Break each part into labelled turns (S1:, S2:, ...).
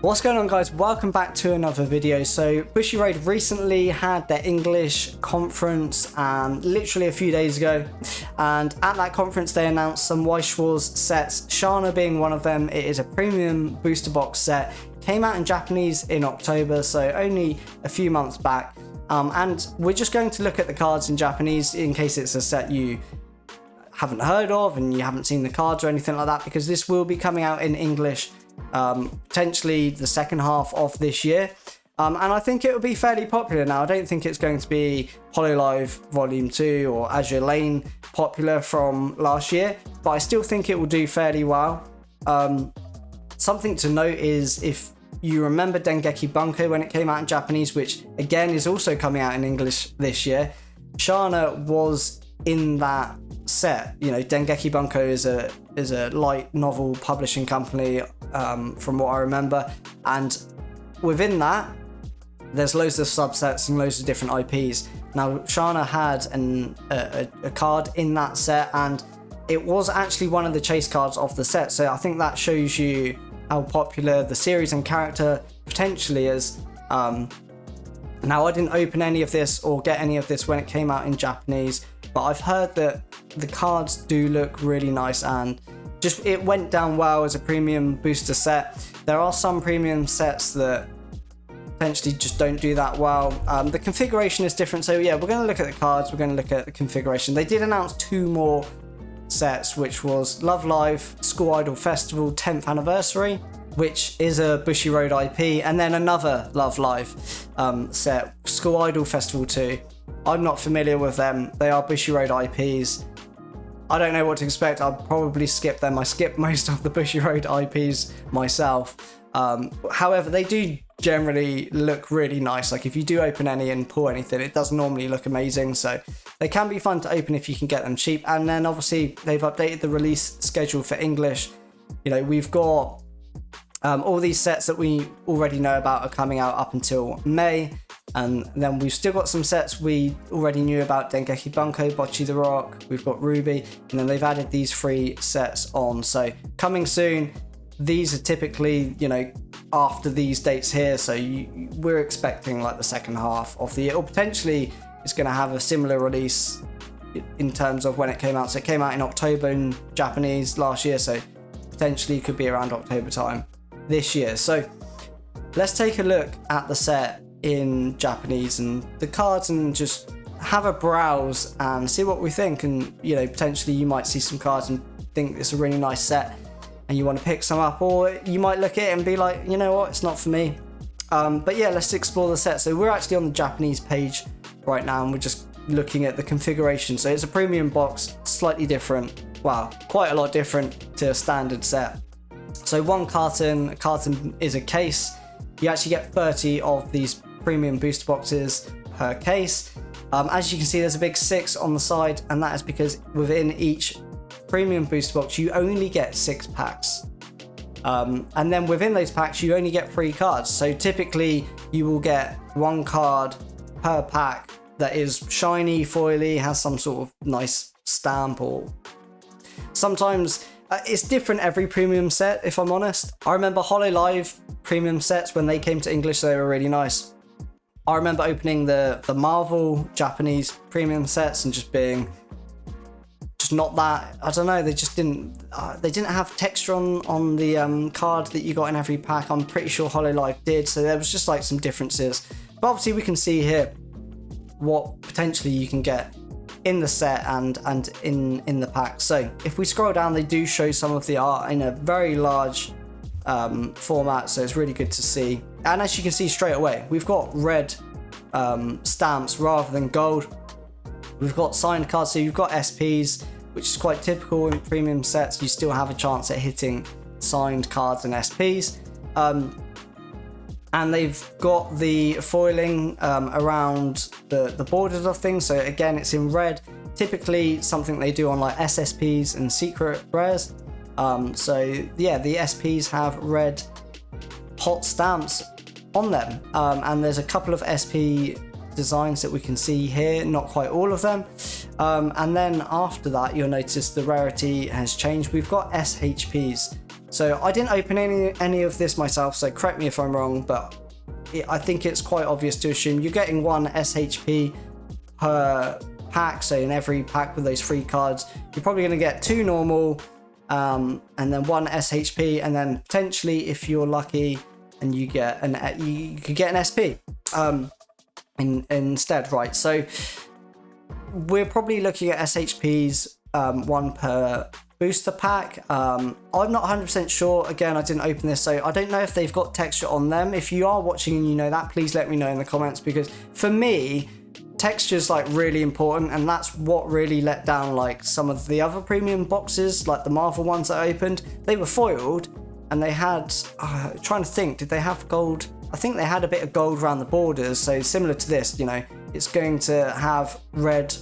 S1: What's going on, guys? Welcome back to another video. So Bushiroad recently had their English conference literally a few days ago, and at that conference they announced some Weiss Schwarz sets, Shana being one of them. It is a premium booster box set, came out in Japanese in October, so only a few months back, and we're just going to look at the cards in Japanese in case it's a set you haven't heard of and you haven't seen the cards or anything like that, because this will be coming out in English potentially the second half of this year, and I think it will be fairly popular now. I don't think it's going to be Hololive Volume 2 or Azure Lane popular from last year, but I still think it will do fairly well. Something to note is, if you remember Dengeki Bunko when it came out in Japanese, which again is also coming out in English this year, Shana was in that set. You know, Dengeki Bunko is a light novel publishing company, from what I remember, and within that there's loads of subsets and loads of different IPs. Now Shana had a card in that set, and it was actually one of the chase cards of the set, so I think that shows you how popular the series and character potentially is. Now, I didn't open any of this or get any of this when it came out in Japanese, but I've heard that the cards do look really nice, and just it went down well as a premium booster set. There are some premium sets that potentially just don't do that well. The configuration is different, so yeah, we're going to look at the cards, we're going to look at the configuration. They did announce two more sets, which was Love Live School Idol Festival 10th Anniversary, which is a Bushiroad IP, and then another Love Live set, School Idol Festival 2. I'm not familiar with them. They are Bushiroad IPs. I don't know what to expect. I'll probably skip them. I skip most of the Bushiroad IPs myself. However, they do generally look really nice. Like, if you do open any and pull anything, it does normally look amazing. So they can be fun to open if you can get them cheap. And then obviously they've updated the release schedule for English. You know, we've got all these sets that we already know about are coming out up until May. And then we've still got some sets we already knew about: Dengeki Bunko, Bocce the Rock, we've got Ruby, and then they've added these 3 sets on. So coming soon. These are typically, you know, after these dates here, so we're expecting like the second half of the year, or potentially it's going to have a similar release in terms of when it came out. So it came out in October in Japanese last year, so potentially could be around October time this year. So let's take a look at the set in Japanese and the cards, and just have a browse and see what we think. And, you know, potentially you might see some cards and think it's a really nice set and you want to pick some up, or you might look at it and be like, you know what, it's not for me. But yeah, let's explore the set. So we're actually on the Japanese page right now, and we're just looking at the configuration. So it's a premium box, slightly different, well, quite a lot different to a standard set. So one carton, a carton is a case. You actually get 30 of these premium booster boxes per case. As you can see, there's a big 6 on the side, and that is because within each premium booster box you only get 6 packs, and then within those packs you only get 3 cards. So typically you will get 1 card per pack that is shiny, foily, has some sort of nice stamp, or sometimes it's different every premium set, if I'm honest. I remember Hololive premium sets when they came to English, they were really nice. I remember opening the Marvel Japanese premium sets and just being not that, I don't know, they just didn't have texture on the card that you got in every pack. I'm pretty sure Hololive did, so there was just like some differences. But obviously we can see here what potentially you can get in the set and in the pack. So if we scroll down, they do show some of the art in a very large format, so it's really good to see. And as you can see straight away, we've got red stamps rather than gold. We've got signed cards, so you've got SPs, which is quite typical in premium sets. You still have a chance at hitting signed cards and SPs. And they've got the foiling around the borders of things. So again, it's in red. Typically something they do on like SSPs and secret rares. So yeah, the SPs have red hot stamps on them. And there's a couple of SP designs that we can see here, not quite all of them. And then after that, you'll notice the rarity has changed. We've got SHPs. So I didn't open any of this myself, so correct me if I'm wrong, but I think it's quite obvious to assume you're getting one SHP per pack. So in every pack with those 3 cards, you're probably going to get 2 normal, and then 1 SHP, and then potentially, if you're lucky and you get you could get an SP instead, right? So we're probably looking at SHPs, 1 per booster pack. I'm not 100% sure. Again, I didn't open this, so I don't know if they've got texture on them. If you are watching and you know that, please let me know in the comments, because for me, texture's like really important, and that's what really let down like some of the other premium boxes, like the Marvel ones that I opened. They were foiled and they had trying to think, did they have gold? I think they had a bit of gold around the borders, so similar to this, you know, it's going to have red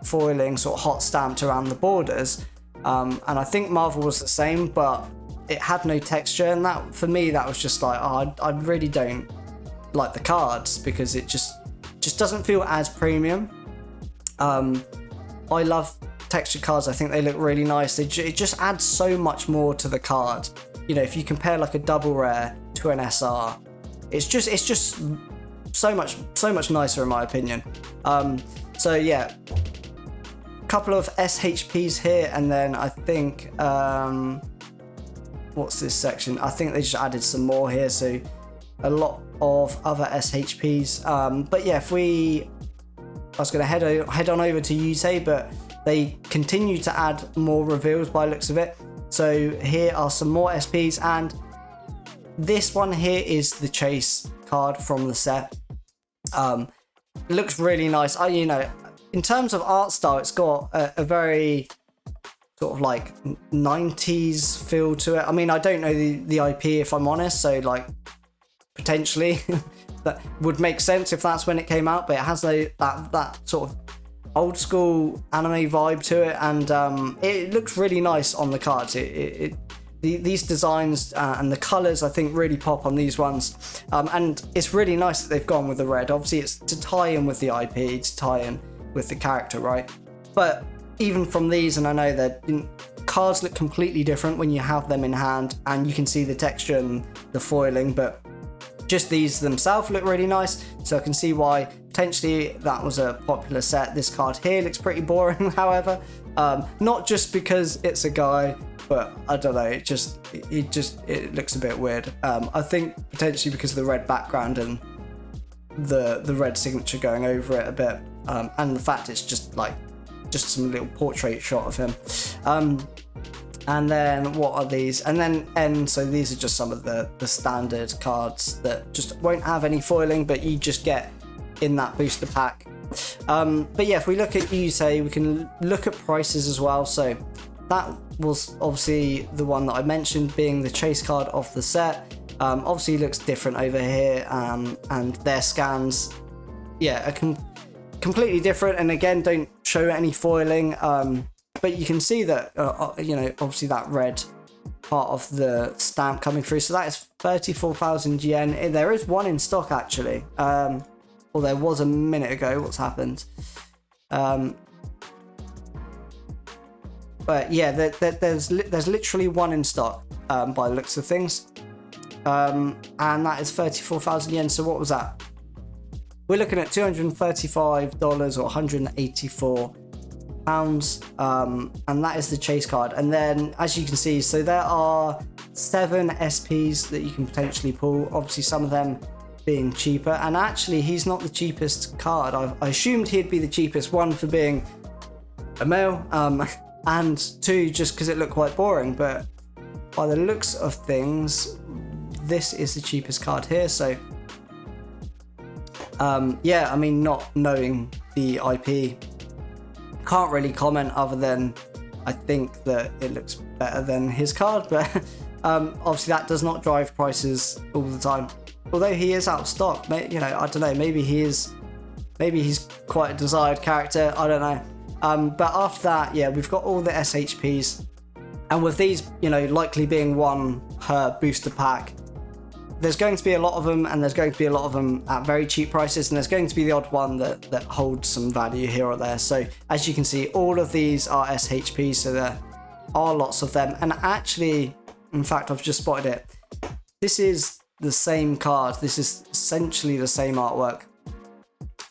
S1: foiling sort of hot stamped around the borders, and I think Marvel was the same, but it had no texture, and that, for me, that was just like, I really don't like the cards, because it just doesn't feel as premium. I love textured cards. I think they look really nice. It just adds so much more to the card. You know, if you compare like a double rare to an SR, it's just so much nicer in my opinion. So yeah, couple of SHPs here, and then I think what's this section? I think they just added some more here, so a lot of other SHPs. But yeah, I was going to head on over to Yusei, but they continue to add more reveals by the looks of it. So here are some more SPs, and this one here is the chase card from the set. It looks really nice. You know, in terms of art style, it's got a very sort of like 90s feel to it. I mean, I don't know the IP, if I'm honest, so like potentially that would make sense if that's when it came out, but it has that sort of old school anime vibe to it, and it looks really nice on the cards. These designs and the colors, I think, really pop on these ones, and it's really nice that they've gone with the red. Obviously, it's to tie in with the IP, to tie in with the character, right? But even from these, and I know that cards look completely different when you have them in hand, and you can see the texture and the foiling, but just these themselves look really nice, so I can see why potentially that was a popular set. This card here looks pretty boring, however, not just because it's a guy, but I don't know, it looks a bit weird. I think potentially because of the red background and the red signature going over it a bit, and the fact it's just some little portrait shot of him. And then what are these? And then so these are just some of the standard cards that just won't have any foiling, but you just get in that booster pack. But yeah, if we look at Yusei, we can look at prices as well. So that was obviously the one that I mentioned, being the chase card of the set. Obviously looks different over here, and their scans, yeah, are completely different, and again, don't show any foiling. But you can see that, you know, obviously that red part of the stamp coming through. So that is 34,000 yen. There is one in stock, actually. Or there was a minute ago. What's happened? But yeah, there's literally one in stock, by the looks of things. And that is 34,000 yen. So what was that? We're looking at $235 or 184 pounds, and that is the chase card. And then, as you can see, so there are 7 SPs that you can potentially pull, obviously some of them being cheaper, and actually he's not the cheapest card. I assumed he'd be the cheapest, one for being a male, and 2 just because it looked quite boring, but by the looks of things this is the cheapest card here. So yeah, I mean, not knowing the IP, can't really comment other than I think that it looks better than his card, but obviously that does not drive prices all the time. Although he is out of stock, you know, I don't know, maybe he's quite a desired character, I don't know. But after that, yeah, we've got all the SHPs, and with these, you know, likely being one per booster pack, there's going to be a lot of them, and there's going to be a lot of them at very cheap prices, and there's going to be the odd one that holds some value here or there. So as you can see, all of these are SHPs, so there are lots of them. And actually, In fact, I've just spotted it. This is the same card. This is essentially the same artwork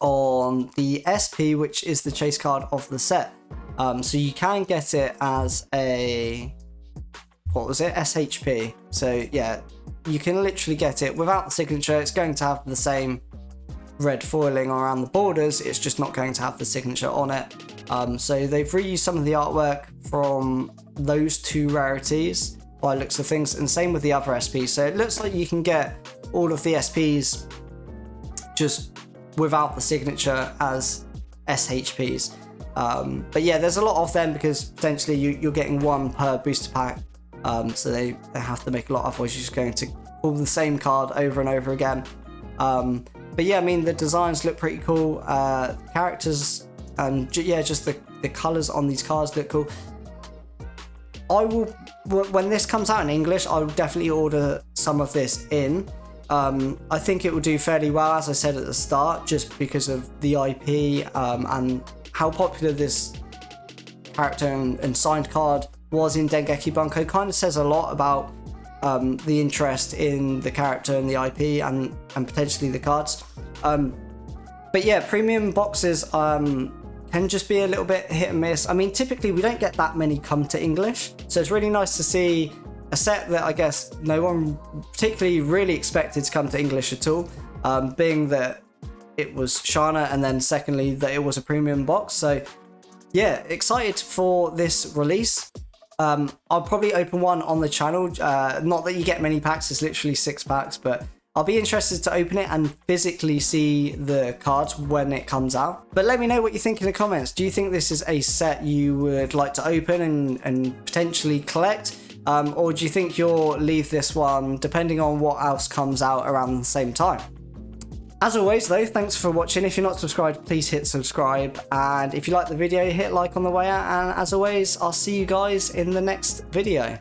S1: on the SP, which is the chase card of the set. So you can get it as a, what was it, SHP. So yeah, you can literally get it without the signature. It's going to have the same red foiling around the borders, it's just not going to have the signature on it. So they've reused some of the artwork from those two rarities by the looks of things, and same with the other SPs. So it looks like you can get all of the SPs just without the signature as SHPs. But yeah, there's a lot of them because potentially you're getting one per booster pack. So they have to make a lot, otherwise you're just going to pull the same card over and over again. But yeah, I mean, the designs look pretty cool. Characters and yeah, just the colors on these cards look cool. I will, when this comes out in English, I will definitely order some of this in. I think it will do fairly well, as I said at the start, just because of the IP and how popular this character and signed card was in Dengeki Bunko. Kind of says a lot about the interest in the character and the IP and potentially the cards. But yeah, premium boxes can just be a little bit hit and miss. I mean, typically we don't get that many come to English, so it's really nice to see a set that I guess no one particularly really expected to come to English at all, being that it was Shana, and then secondly that it was a premium box. So yeah, excited for this release. I'll probably open one on the channel, not that you get many packs, it's literally 6 packs, but I'll be interested to open it and physically see the cards when it comes out. But let me know what you think in the comments. Do you think this is a set you would like to open and potentially collect? Or do you think you'll leave this one depending on what else comes out around the same time? As always though, thanks for watching. If you're not subscribed, please hit subscribe. And if you like the video, hit like on the way out. And as always, I'll see you guys in the next video.